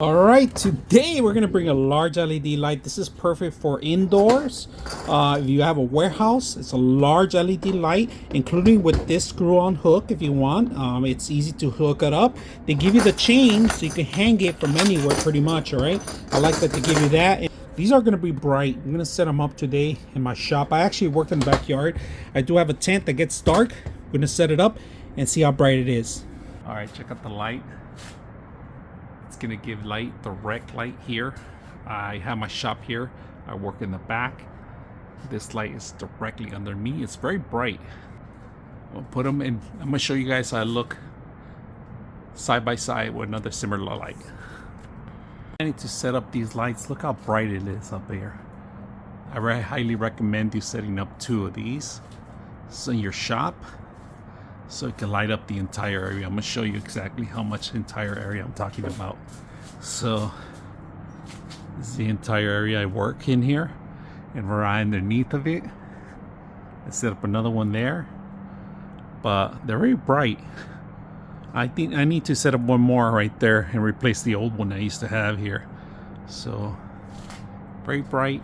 All right, today we're gonna bring a large LED light. This is perfect for indoors. If you have a warehouse, it's a large LED light, including with this screw-on hook if you want. It's easy to hook it up. They give you the chain so you can hang it from anywhere pretty much, all right? I like that they give you that. And these are gonna be bright. I'm gonna set them up today in my shop. I actually work in the backyard. I do have a tent that gets dark. I'm gonna set it up and see how bright it is. All right, check out the light. It's gonna give light, direct light here. I have my shop here. I work in the back. This light is directly under me. It's very bright. I'll put them in. I'm gonna show you guys how I look side by side with another similar light. I need to set up these lights. Look how bright it is up here. I highly recommend you setting up 2 of these in your shop, so it can light up the entire area. I'm gonna show you exactly how much entire area I'm talking about. So this is the entire area I work in here, and right underneath of it, I set up another one there, but they're very bright. I think I need to set up one more right there and replace the old one I used to have here. So very bright.